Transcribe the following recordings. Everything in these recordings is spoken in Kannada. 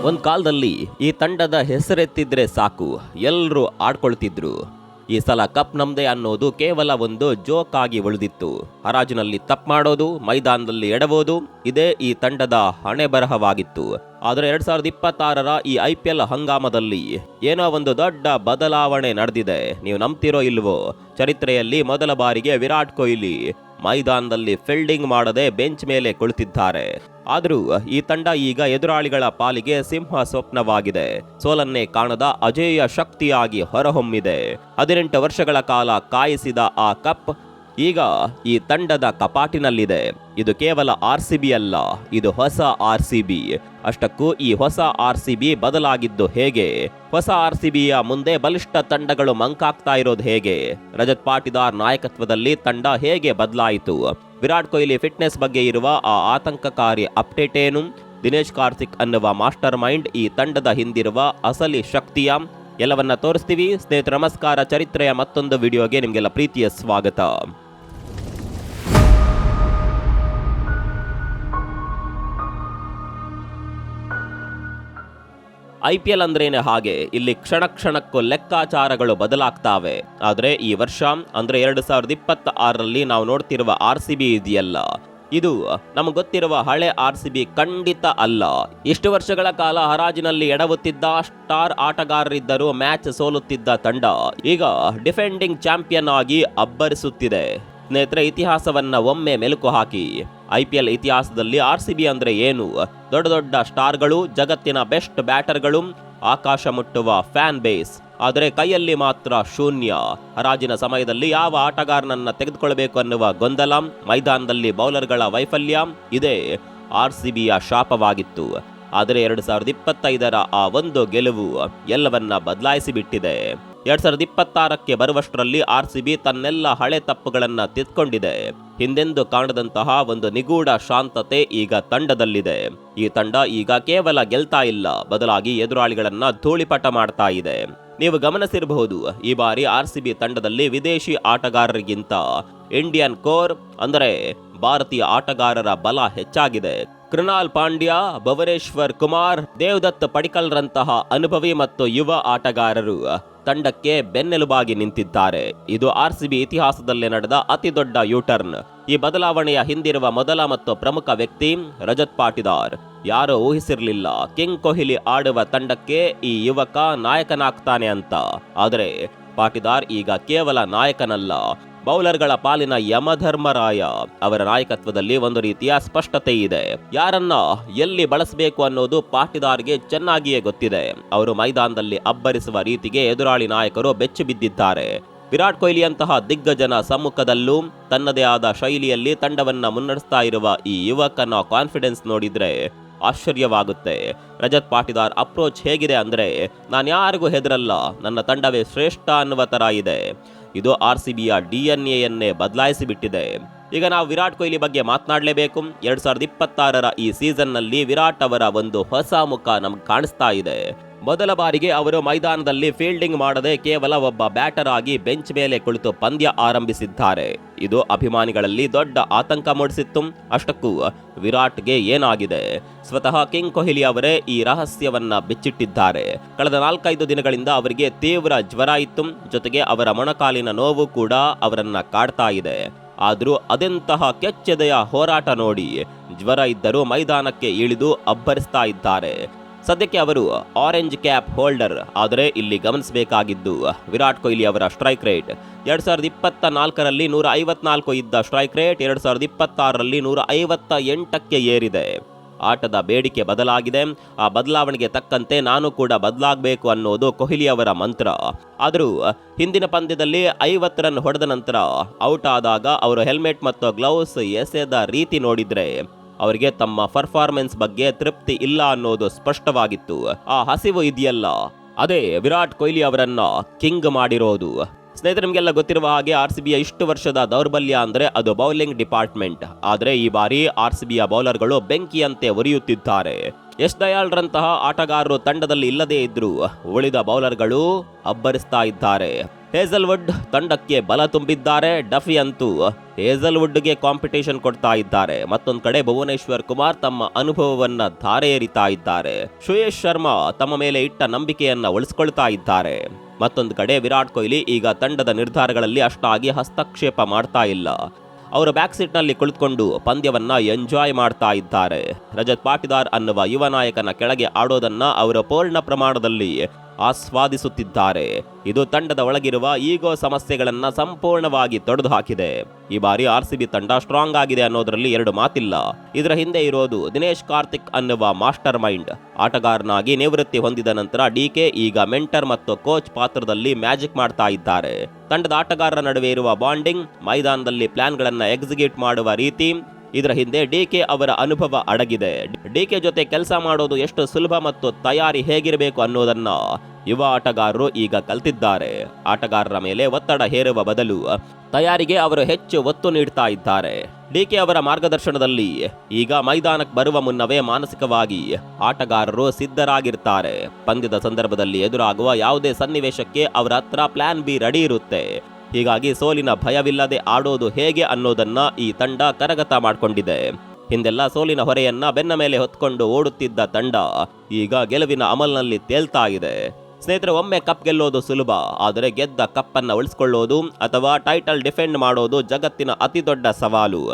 ಒಂದ್ ಕಾಲದಲ್ಲಿ ಈ ತಂಡದ ಹೆಸರೆತ್ತಿದ್ರೆ ಸಾಕು ಎಲ್ಲರೂ ಆಡ್ಕೊಳ್ತಿದ್ರು. ಈ ಸಲ ಕಪ್ ನಮ್ದೇ ಅನ್ನೋದು ಕೇವಲ ಒಂದು ಜೋಕ್ ಆಗಿ ಉಳಿದಿತ್ತು. ಹರಾಜಿನಲ್ಲಿ ತಪ್ಪು ಮಾಡೋದು, ಮೈದಾನದಲ್ಲಿ ಎಡಬೋದು, ಇದೇ ಈ ತಂಡದ ಹಣೆ ಬರಹವಾಗಿತ್ತು. ಆದರೆ 2026ರ ಈ IPL ಹಂಗಾಮದಲ್ಲಿ ಏನೋ ಒಂದು ದೊಡ್ಡ ಬದಲಾವಣೆ ನಡೆದಿದೆ. ನೀವು ನಂಬ್ತಿರೋ ಇಲ್ವೋ, ಚರಿತ್ರೆಯಲ್ಲಿ ಮೊದಲ ಬಾರಿಗೆ ವಿರಾಟ್ ಕೊಹ್ಲಿ ಮೈದಾನದಲ್ಲಿ ಫೀಲ್ಡಿಂಗ್ ಮಾಡದೆ ಬೆಂಚ್ ಮೇಲೆ ಕುಳಿತಿದ್ದಾರೆ. ಆದರೂ ಈ ತಂಡ ಈಗ ಎದುರಾಳಿಗಳ ಪಾಲಿಗೆ ಸಿಂಹ ಸ್ವಪ್ನವಾಗಿದೆ. ಸೋಲನ್ನೇ ಕಾಣದ ಅಜೇಯ ಶಕ್ತಿಯಾಗಿ ಹೊರಹೊಮ್ಮಿದೆ. 18 ವರ್ಷಗಳ ಕಾಲ ಕಾಯಿಸಿದ ಆ ಕಪ್ ಈಗ ಈ ತಂಡದ ಕಪಾಟಿನಲ್ಲಿದೆ. ಇದು ಕೇವಲ RCB ಅಲ್ಲ, ಇದು ಹೊಸ RCB. ಅಷ್ಟಕ್ಕೂ ಈ ಹೊಸ RCB ಬದಲಾಗಿದ್ದು ಹೇಗೆ? ಹೊಸ RCBಯ ಮುಂದೆ ಬಲಿಷ್ಠ ತಂಡಗಳು ಮಂಕಾಗ್ತಾ ಇರೋದು ಹೇಗೆ? ರಜತ್ ಪಾಟಿದಾರ್ ನಾಯಕತ್ವದಲ್ಲಿ ತಂಡ ಹೇಗೆ ಬದಲಾಯಿತು? ವಿರಾಟ್ ಕೊಹ್ಲಿ ಫಿಟ್ನೆಸ್ ಬಗ್ಗೆ ಇರುವ ಆ ಆತಂಕಕಾರಿ ಅಪ್ಡೇಟ್ ಏನು? ದಿನೇಶ್ ಕಾರ್ತಿಕ್ ಅನ್ನುವ ಮಾಸ್ಟರ್ ಮೈಂಡ್ ಈ ತಂಡದ ಹಿಂದಿರುವ ಅಸಲಿ ಶಕ್ತಿಯ ಎಲ್ಲವನ್ನ ತೋರಿಸ್ತೀವಿ. ಸ್ನೇಹಿತರೆ ನಮಸ್ಕಾರ, ಚರಿತ್ರೆಯ ಮತ್ತೊಂದು ವಿಡಿಯೋಗೆ ನಿಮಗೆಲ್ಲ ಪ್ರೀತಿಯ ಸ್ವಾಗತ. IPL ಅಂದ್ರೇನೆ ಹಾಗೆ. ಇಲ್ಲಿ ಕ್ಷಣ ಕ್ಷಣಕ್ಕೂ ಲೆಕ್ಕಾಚಾರಗಳು ಬದಲಾಗ್ತಾವೆ. ಆದರೆ ಈ ವರ್ಷ ಅಂದ್ರೆ 2026ರಲ್ಲಿ ನಾವು ನೋಡ್ತಿರುವ RCB ಇದೆಯಲ್ಲ, ಇದು ನಮಗೆ ಗೊತ್ತಿರುವ ಹಳೆ RCB ಖಂಡಿತ ಅಲ್ಲ. ಇಷ್ಟು ವರ್ಷಗಳ ಕಾಲ ಹರಾಜಿನಲ್ಲಿ ಎಡವುತ್ತಿದ್ದ, ಸ್ಟಾರ್ ಆಟಗಾರರಿದ್ದರೂ ಮ್ಯಾಚ್ ಸೋಲುತ್ತಿದ್ದ ತಂಡ ಈಗ ಡಿಫೆಂಡಿಂಗ್ ಚಾಂಪಿಯನ್ ಆಗಿ ಅಬ್ಬರಿಸುತ್ತಿದೆ. ಸ್ನೇಹಿತರೆ, ಇತಿಹಾಸವನ್ನ ಒಮ್ಮೆ ಮೆಲುಕು ಹಾಕಿ. IPL ಇತಿಹಾಸದಲ್ಲಿ RCB ಅಂದ್ರೆ ಏನು? ದೊಡ್ಡ ದೊಡ್ಡ ಸ್ಟಾರ್ಗಳು, ಜಗತ್ತಿನ ಬೆಸ್ಟ್ ಬ್ಯಾಟರ್ಗಳು, ಆಕಾಶ ಮುಟ್ಟುವ ಫ್ಯಾನ್ ಬೇಸ್. ಆದರೆ ಕೈಯಲ್ಲಿ ಮಾತ್ರ ಶೂನ್ಯ. ಹರಾಜಿನ ಸಮಯದಲ್ಲಿ ಯಾವ ಆಟಗಾರನನ್ನ ತೆಗೆದುಕೊಳ್ಳಬೇಕು ಅನ್ನುವ ಗೊಂದಲ, ಮೈದಾನದಲ್ಲಿ ಬೌಲರ್ಗಳ ವೈಫಲ್ಯ, ಇದೇ RCBಯ ಶಾಪವಾಗಿತ್ತು. ಆದರೆ 2025ರ ಆ ಒಂದು ಗೆಲುವು ಎಲ್ಲವನ್ನ ಬದಲಾಯಿಸಿ ಬಿಟ್ಟಿದೆ. 2026ಕ್ಕೆ ಬರುವಷ್ಟರಲ್ಲಿ RCB ತನ್ನೆಲ್ಲ ಹಳೆ ತಪ್ಪುಗಳನ್ನ ತಿದ್ಕೊಂಡಿದೆ. ಹಿಂದೆಂದು ಕಾಣದಂತಹ ಒಂದು ನಿಗೂಢ ಶಾಂತತೆ ಈಗ ತಂಡದಲ್ಲಿದೆ. ಈ ತಂಡ ಈಗ ಕೇವಲ ಗೆಲ್ತಾ ಇಲ್ಲ, ಬದಲಾಗಿ ಎದುರಾಳಿಗಳನ್ನ ಧೂಳಿಪಟ ಮಾಡ್ತಾ ಇದೆ. ನೀವು ಗಮನಿಸಿರಬಹುದು, ಈ ಬಾರಿ RCB ತಂಡದಲ್ಲಿ ವಿದೇಶಿ ಆಟಗಾರರಿಗಿಂತ ಇಂಡಿಯನ್ ಕೋರ್ ಅಂದರೆ ಭಾರತೀಯ ಆಟಗಾರರ ಬಲ ಹೆಚ್ಚಾಗಿದೆ. ಕೃಣಾಲ್ ಪಾಂಡ್ಯ, ಭುವನೇಶ್ವರ್ ಕುಮಾರ್, ದೇವದತ್ ಪಡಿಕ್ಕಲ್ರಂತಹ ಅನುಭವಿ ಮತ್ತು ಯುವ ಆಟಗಾರರು ತಂಡಕ್ಕೆ ಬೆನ್ನೆಲುಬಾಗಿ ನಿಂತಿದ್ದಾರೆ. ಇದು RCB ಇತಿಹಾಸದಲ್ಲೇ ನಡೆದ ಅತಿ ದೊಡ್ಡ ಯೂಟರ್ನ್. ಈ ಬದಲಾವಣೆಯ ಹಿಂದಿರುವ ಮೊದಲ ಮತ್ತು ಪ್ರಮುಖ ವ್ಯಕ್ತಿ ರಜತ್ ಪಾಟಿದಾರ್. ಯಾರೋ ಊಹಿಸಿರ್ಲಿಲ್ಲ ಕಿಂಗ್ ಕೊಹ್ಲಿ ಆಡುವ ತಂಡಕ್ಕೆ ಈ ಯುವಕ ನಾಯಕನಾಗ್ತಾನೆ ಅಂತ. ಆದರೆ ಪಾಟಿದಾರ್ ಈಗ ಕೇವಲ ನಾಯಕನಲ್ಲ, ಬೌಲರ್ಗಳ ಪಾಲಿನ ಯಮಧರ್ಮರಾಯ. ಅವರ ನಾಯಕತ್ವದಲ್ಲಿ ಒಂದು ರೀತಿಯ ಸ್ಪಷ್ಟತೆ ಇದೆ. ಯಾರನ್ನ ಎಲ್ಲಿ ಬಳಸಬೇಕು ಅನ್ನೋದು ಪಾಟಿದಾರ್ಗೆ ಚೆನ್ನಾಗಿಯೇ ಗೊತ್ತಿದೆ. ಅವರು ಮೈದಾನದಲ್ಲಿ ಅಬ್ಬರಿಸುವ ರೀತಿಗೆ ಎದುರಾಳಿ ನಾಯಕರು ಬೆಚ್ಚಿ ಬಿದ್ದಿದ್ದಾರೆ. ವಿರಾಟ್ ಕೊಹ್ಲಿಯಂತಹ ದಿಗ್ಗಜನ ಸಮ್ಮುಖದಲ್ಲೂ ತನ್ನದೇ ಆದ ಶೈಲಿಯಲ್ಲಿ ತಂಡವನ್ನ ಮುನ್ನಡೆಸ್ತಾ ಇರುವ ಈ ಯುವಕನ ಕಾನ್ಫಿಡೆನ್ಸ್ ನೋಡಿದ್ರೆ ಆಶ್ಚರ್ಯವಾಗುತ್ತೆ. ರಜತ್ ಪಾಟಿದಾರ್ ಅಪ್ರೋಚ್ ಹೇಗಿದೆ ಅಂದ್ರೆ, ನಾನು ಯಾರಿಗೂ ಹೆದರಲ್ಲ, ನನ್ನ ತಂಡವೇ ಶ್ರೇಷ್ಠ ಅನ್ನುವ ತರ ಇದೆ. ಇದು RCBಯ DNA ಬದಲಾಯಿಸಿ ಬಿಟ್ಟಿದೆ. ಈಗ ನಾವು ವಿರಾಟ್ ಕೊಹ್ಲಿ ಬಗ್ಗೆ ಮಾತನಾಡಲೇಬೇಕು. 2026ರ ಈ ಸೀಸನ್ನಲ್ಲಿ ವಿರಾಟ್ ಅವರ ಒಂದು ಹೊಸ ಮುಖ ನಮ್ಗೆ ಕಾಣಿಸ್ತಾ ಇದೆ. ಮೊದಲ ಬಾರಿಗೆ ಅವರು ಮೈದಾನದಲ್ಲಿ ಫೀಲ್ಡಿಂಗ್ ಮಾಡದೆ ಕೇವಲ ಒಬ್ಬ ಬ್ಯಾಟರ್ ಆಗಿ ಬೆಂಚ್ ಮೇಲೆ ಕುಳಿತು ಪಂದ್ಯ ಆರಂಭಿಸಿದ್ದಾರೆ. ಇದು ಅಭಿಮಾನಿಗಳಲ್ಲಿ ದೊಡ್ಡ ಆತಂಕ ಮೂಡಿಸಿತ್ತು. ಅಷ್ಟಕ್ಕೂ ವಿರಾಟ್ಗೆ ಏನಾಗಿದೆ? ಸ್ವತಃ ಕಿಂಗ್ ಕೊಹ್ಲಿ ಅವರೇ ಈ ರಹಸ್ಯವನ್ನ ಬಿಚ್ಚಿಟ್ಟಿದ್ದಾರೆ. ಕಳೆದ 4-5 ದಿನಗಳಿಂದ ಅವರಿಗೆ ತೀವ್ರ ಜ್ವರ ಇತ್ತು. ಜೊತೆಗೆ ಅವರ ಮೊಣಕಾಲಿನ ನೋವು ಕೂಡ ಅವರನ್ನ ಕಾಡ್ತಾ ಇದೆ. ಆದ್ರೂ ಅದೆಂತಹ ಕೆಚ್ಚೆದೆಯ ಹೋರಾಟ ನೋಡಿ. ಜ್ವರ ಇದ್ದರೂ ಮೈದಾನಕ್ಕೆ ಇಳಿದು ಅಬ್ಬರಿಸ್ತಾ ಇದ್ದಾರೆ. ಸದ್ಯಕ್ಕೆ ಅವರು ಆರೆಂಜ್ ಕ್ಯಾಪ್ ಹೋಲ್ಡರ್. ಆದರೆ ಇಲ್ಲಿ ಗಮನಿಸಬೇಕಾಗಿದ್ದು ವಿರಾಟ್ ಕೊಹ್ಲಿ ಅವರ ಸ್ಟ್ರೈಕ್ ರೇಟ್. 2024ರಲ್ಲಿ 154 ಇದ್ದ ಸ್ಟ್ರೈಕ್ ರೇಟ್ 2026ರಲ್ಲಿ 158ಕ್ಕೆ ಏರಿದೆ. ಆಟದ ಬೇಡಿಕೆ ಬದಲಾಗಿದೆ. ಆ ಬದಲಾವಣೆಗೆ ತಕ್ಕಂತೆ ನಾನು ಕೂಡ ಬದಲಾಗಬೇಕು ಅನ್ನೋದು ಕೊಹ್ಲಿ ಅವರ ಮಂತ್ರ. ಆದರೂ ಹಿಂದಿನ ಪಂದ್ಯದಲ್ಲಿ 50 ರನ್ ಹೊಡೆದ ನಂತರ ಔಟ್ ಆದಾಗ ಅವರು ಹೆಲ್ಮೆಟ್ ಮತ್ತು ಗ್ಲೌಸ್ ಎಸೆದ ರೀತಿ ನೋಡಿದ್ರೆ ಅವರಿಗೆ ತಮ್ಮ ಪರ್ಫಾರ್ಮೆನ್ಸ್ ಬಗ್ಗೆ ತೃಪ್ತಿ ಇಲ್ಲ ಅನ್ನೋದು ಸ್ಪಷ್ಟವಾಗಿತ್ತು. ಆ ಹಸಿವು ಇದೆಯಲ್ಲ, ಅದೇ ವಿರಾಟ್ ಕೊಹ್ಲಿ ಅವರನ್ನ ಕಿಂಗ್ ಮಾಡಿರೋದು. ಸ್ನೇಹಿತರೆ, ನಿಮಗೆಲ್ಲ ಗೊತ್ತಿರುವ ಹಾಗೆ RCBಯ ಇಷ್ಟು ವರ್ಷದ ದೌರ್ಬಲ್ಯ ಅಂದ್ರೆ ಅದು ಬೌಲಿಂಗ್ ಡಿಪಾರ್ಟ್ಮೆಂಟ್. ಆದರೆ ಈ ಬಾರಿ RCBಯ ಬೌಲರ್ಗಳು ಬೆಂಕಿಯಂತೆ ಉರಿಯುತ್ತಿದ್ದಾರೆ. ಯಶ್ ದಯಾಳ್ರಂತಹ ಆಟಗಾರರು ತಂಡದಲ್ಲಿ ಇಲ್ಲದೇ ಇದ್ರೂ ಉಳಿದ ಬೌಲರ್ಗಳು ಅಬ್ಬರಿಸ್ತಾ ಇದ್ದಾರೆ. ಹೇಸಲ್ವುಡ್ ತಂಡಕ್ಕೆ ಬಲ ತುಂಬಿದ್ದಾರೆ. ಡಫಿ ಅಂತೂ ಹೇಸಲ್ವುಡ್ಗೆ ಕಾಂಪಿಟೇಷನ್ ಕೊಡ್ತಾ ಇದ್ದಾರೆ. ಮತ್ತೊಂದು ಕಡೆ ಭುವನೇಶ್ವರ್ ಕುಮಾರ್ ತಮ್ಮ ಅನುಭವವನ್ನ ಧಾರೆ ಎರಿತಾ ಇದ್ದಾರೆ. ಶ್ರೇಯಸ್ ಶರ್ಮಾ ತಮ್ಮ ಮೇಲೆ ಇಟ್ಟ ನಂಬಿಕೆಯನ್ನ ಉಳಿಸ್ಕೊಳ್ತಾ ಇದ್ದಾರೆ. ಮತ್ತೊಂದು ಕಡೆ ವಿರಾಟ್ ಕೊಹ್ಲಿ ಈಗ ತಂಡದ ನಿರ್ಧಾರಗಳಲ್ಲಿ ಅಷ್ಟಾಗಿ ಹಸ್ತಕ್ಷೇಪ ಮಾಡ್ತಾ ಇಲ್ಲ. ಅವರು ಬ್ಯಾಕ್ ಸೀಟ್ ನಲ್ಲಿ ಕುಳಿತುಕೊಂಡು ಪಂದ್ಯವನ್ನ ಎಂಜಾಯ್ ಮಾಡ್ತಾ ಇದ್ದಾರೆ. ರಜತ್ ಪಾಟಿದಾರ್ ಅನ್ನುವ ಯುವ ನಾಯಕನ ಕೆಳಗೆ ಆಡೋದನ್ನ ಅವರು ಪೂರ್ಣ ಪ್ರಮಾಣದಲ್ಲಿ ಆಸ್ವಾದಿಸುತ್ತಿದ್ದಾರೆ. ಇದು ತಂಡದ ಒಳಗಿರುವ ಈಗೋ ಸಮಸ್ಯೆಗಳನ್ನ ಸಂಪೂರ್ಣವಾಗಿ ತೊಡೆದು ಹಾಕಿದೆ. ಈ ಬಾರಿ RCB ತಂಡ ಸ್ಟ್ರಾಂಗ್ ಆಗಿದೆ ಅನ್ನೋದ್ರಲ್ಲಿ ಎರಡು ಮಾತಿಲ್ಲ. ಇದರ ಹಿಂದೆ ಇರೋದು ದಿನೇಶ್ ಕಾರ್ತಿಕ್ ಅನ್ನುವ ಮಾಸ್ಟರ್ ಮೈಂಡ್. ಆಟಗಾರನಾಗಿ ನಿವೃತ್ತಿ ಹೊಂದಿದ ನಂತರ DK ಈಗ ಮೆಂಟರ್ ಮತ್ತು ಕೋಚ್ ಪಾತ್ರದಲ್ಲಿ ಮ್ಯಾಜಿಕ್ ಮಾಡ್ತಾ ಇದ್ದಾರೆ. ತಂಡದ ಆಟಗಾರರ ನಡುವೆ ಇರುವ ಬಾಂಡಿಂಗ್, ಮೈದಾನದಲ್ಲಿ ಪ್ಲಾನ್ಗಳನ್ನ ಎಕ್ಸಿಕ್ಯೂಟ್ ಮಾಡುವ ರೀತಿ, ಇದರ ಹಿಂದೆ DK ಅವರ ಅನುಭವ ಅಡಗಿದೆ. DK ಜೊತೆ ಕೆಲಸ ಮಾಡೋದು ಎಷ್ಟು ಸುಲಭ ಮತ್ತು ತಯಾರಿ ಹೇಗಿರಬೇಕು ಅನ್ನೋದನ್ನ ಯುವ ಆಟಗಾರರು ಈಗ ಕಲ್ತಿದ್ದಾರೆ. ಆಟಗಾರರ ಮೇಲೆ ಒತ್ತಡ ಹೇರುವ ಬದಲು ತಯಾರಿಗೆ ಅವರು ಹೆಚ್ಚು ಒತ್ತು ನೀಡ್ತಾ ಇದ್ದಾರೆ. DK ಅವರ ಮಾರ್ಗದರ್ಶನದಲ್ಲಿ ಈಗ ಮೈದಾನಕ್ಕೆ ಬರುವ ಮುನ್ನವೇ ಮಾನಸಿಕವಾಗಿ ಆಟಗಾರರು ಸಿದ್ಧರಾಗಿರ್ತಾರೆ. ಪಂದ್ಯದ ಸಂದರ್ಭದಲ್ಲಿ ಎದುರಾಗುವ ಯಾವುದೇ ಸನ್ನಿವೇಶಕ್ಕೆ ಅವರ ಹತ್ರ ಪ್ಲಾನ್ ಬಿ ರೆಡಿ ಇರುತ್ತೆ. ಹೀಗಾಗಿ ಸೋಲಿನ ಭಯವಿಲ್ಲದೆ ಆಡೋದು ಹೇಗೆ ಅನ್ನೋದನ್ನ ಈ ತಂಡ ಕರಗತ ಮಾಡಿಕೊಂಡಿದೆ. ಹಿಂದೆಲ್ಲ ಸೋಲಿನ ಹೊರೆಯನ್ನ ಬೆನ್ನ ಮೇಲೆ ಹೊತ್ಕೊಂಡು ಓಡುತ್ತಿದ್ದ ತಂಡ ಈಗ ಗೆಲುವಿನ ಅಮಲ್ನಲ್ಲಿ ತೇಲ್ತಾ ಇದೆ. ಸ್ನೇಹಿತರೆ, ಒಮ್ಮೆ ಕಪ್ ಗೆಲ್ಲೋದು ಸುಲಭ, ಆದರೆ ಗೆದ್ದ ಕಪ್ಪನ್ನು ಉಳಿಸ್ಕೊಳ್ಳೋದು ಅಥವಾ ಟೈಟಲ್ ಡಿಫೆಂಡ್ ಮಾಡೋದು ಜಗತ್ತಿನ ಅತಿ ದೊಡ್ಡ ಸವಾಲು.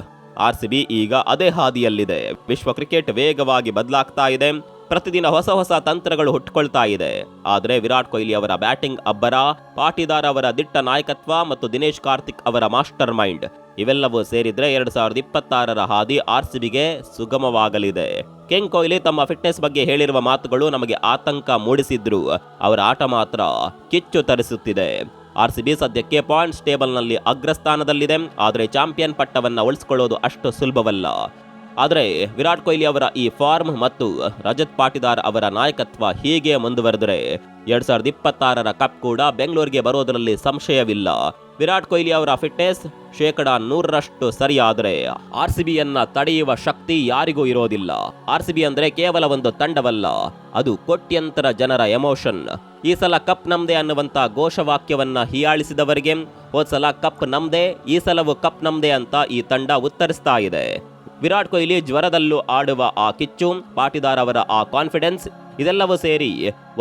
RCB ಈಗ ಅದೇ ಹಾದಿಯಲ್ಲಿದೆ. ವಿಶ್ವ ಕ್ರಿಕೆಟ್ ವೇಗವಾಗಿ ಬದಲಾಗ್ತಾ ಇದೆ. ಪ್ರತಿದಿನ ಹೊಸ ಹೊಸ ತಂತ್ರಗಳು ಹುಟ್ಟುಕೊಳ್ತಾ ಇದೆ. ಆದರೆ ವಿರಾಟ್ ಕೊಹ್ಲಿ ಅವರ ಬ್ಯಾಟಿಂಗ್ ಅಬ್ಬರ, ಪಾಟಿದಾರ್ ಅವರ ದಿಟ್ಟ ನಾಯಕತ್ವ ಮತ್ತು ದಿನೇಶ್ ಕಾರ್ತಿಕ್ ಅವರ ಮಾಸ್ಟರ್ ಮೈಂಡ್ ಇವೆಲ್ಲವೂ ಸೇರಿದ್ರೆ 2026ರ ಹಾದಿ RCBಗೆ ಸುಗಮವಾಗಲಿದೆ. ಕಿಂಗ್ ಕೊಹ್ಲಿ ತಮ್ಮ ಫಿಟ್ನೆಸ್ ಬಗ್ಗೆ ಹೇಳಿರುವ ಮಾತುಗಳು ನಮಗೆ ಆತಂಕ ಮೂಡಿಸಿದ್ರು. ಅವರ ಆಟ ಮಾತ್ರ ಕಿಚ್ಚು ತರಿಸುತ್ತಿದೆ. RCB ಸದ್ಯಕ್ಕೆ ಪಾಯಿಂಟ್ಸ್ ಟೇಬಲ್ನಲ್ಲಿ ಅಗ್ರಸ್ಥಾನದಲ್ಲಿದೆ. ಆದರೆ ಚಾಂಪಿಯನ್ ಪಟ್ಟವನ್ನ ಉಳಿಸಿಕೊಳ್ಳೋದು ಅಷ್ಟು ಸುಲಭವಲ್ಲ. ಆದರೆ ವಿರಾಟ್ ಕೊಹ್ಲಿ ಅವರ ಈ ಫಾರ್ಮ್ ಮತ್ತು ರಜತ್ ಪಾಟಿದಾರ್ ಅವರ ನಾಯಕತ್ವ ಹೀಗೆ ಮುಂದುವರೆದರೆ 2026ರ ಕಪ್ ಕೂಡ ಬೆಂಗಳೂರಿಗೆ ಬರೋದರಲ್ಲಿ ಸಂಶಯವಿಲ್ಲ. ವಿರಾಟ್ ಕೊಹ್ಲಿ ಅವರ ಫಿಟ್ನೆಸ್ 100% ಸರಿಯಾದರೆ RCBಯನ್ನ ತಡೆಯುವ ಶಕ್ತಿ ಯಾರಿಗೂ ಇರೋದಿಲ್ಲ. RCB ಅಂದ್ರೆ ಕೇವಲ ಒಂದು ತಂಡವಲ್ಲ, ಅದು ಕೋಟ್ಯಂತರ ಜನರ ಎಮೋಷನ್. ಈ ಸಲ ಕಪ್ ನಮ್ದೆ ಅನ್ನುವಂತ ಘೋಷವಾಕ್ಯವನ್ನ ಹೀಯಾಳಿಸಿದವರಿಗೆ ಹೋದ್ಸಲ ಕಪ್ ನಮ್ದೆ, ಈ ಸಲವೂ ಕಪ್ ನಮ್ದೆ ಅಂತ ಈ ತಂಡ ಉತ್ತರಿಸ್ತಾ ಇದೆ. ವಿರಾಟ್ ಕೊಹ್ಲಿ ಜ್ವರದಲ್ಲೂ ಆಡುವ ಆ ಕಿಚ್ಚು, ಪಾಟಿದಾರ್ ಅವರ ಆ ಕಾನ್ಫಿಡೆನ್ಸ್, ಇದೆಲ್ಲವೂ ಸೇರಿ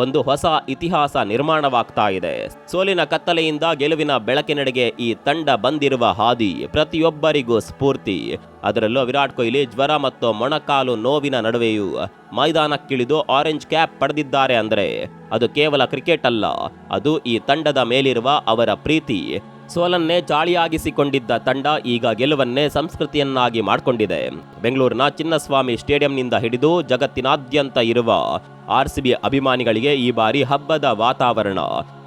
ಒಂದು ಹೊಸ ಇತಿಹಾಸ ನಿರ್ಮಾಣವಾಗ್ತಾ ಇದೆ. ಸೋಲಿನ ಕತ್ತಲೆಯಿಂದ ಗೆಲುವಿನ ಬೆಳಕಿನೆಡೆಗೆ ಈ ತಂಡ ಬಂದಿರುವ ಹಾದಿ ಪ್ರತಿಯೊಬ್ಬರಿಗೂ ಸ್ಫೂರ್ತಿ. ಅದರಲ್ಲೂ ವಿರಾಟ್ ಕೊಹ್ಲಿ ಜ್ವರ ಮತ್ತು ಮೊಣಕಾಲು ನೋವಿನ ನಡುವೆಯೂ ಮೈದಾನಕ್ಕಿಳಿದು ಆರೆಂಜ್ ಕ್ಯಾಪ್ ಪಡೆದಿದ್ದಾರೆ ಅಂದ್ರೆ ಅದು ಕೇವಲ ಕ್ರಿಕೆಟ್ ಅಲ್ಲ, ಅದು ಈ ತಂಡದ ಮೇಲಿರುವ ಅವರ ಪ್ರೀತಿ. ಸೋಲನ್ನೇ ಚಾಳಿಯಾಗಿಸಿಕೊಂಡಿದ್ದ ತಂಡ ಈಗ ಗೆಲುವನ್ನೇ ಸಂಸ್ಕೃತಿಯನ್ನಾಗಿ ಮಾಡಿಕೊಂಡಿದೆ. ಬೆಂಗಳೂರಿನ ಚಿನ್ನಸ್ವಾಮಿ ಸ್ಟೇಡಿಯಂನಿಂದ ಹಿಡಿದು ಜಗತ್ತಿನಾದ್ಯಂತ ಇರುವ RCB ಅಭಿಮಾನಿಗಳಿಗೆ ಈ ಬಾರಿ ಹಬ್ಬದ ವಾತಾವರಣ.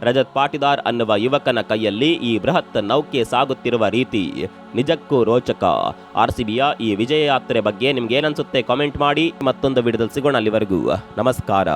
ರಜತ್ ಪಾಟಿದಾರ್ ಅನ್ನುವ ಯುವಕನ ಕೈಯಲ್ಲಿ ಈ ಬೃಹತ್ ನೌಕೆ ಸಾಗುತ್ತಿರುವ ರೀತಿ ನಿಜಕ್ಕೂ ರೋಚಕ. RCBಯ ಈ ವಿಜಯ ಯಾತ್ರೆ ಬಗ್ಗೆ ನಿಮ್ಗೆ ಏನನ್ಸುತ್ತೆ ಕಾಮೆಂಟ್ ಮಾಡಿ. ಮತ್ತೊಂದು ವಿಡಿಯೋದಲ್ಲಿ ಸಿಗೋಣ. ಅಲ್ಲಿವರೆಗೂ ನಮಸ್ಕಾರ.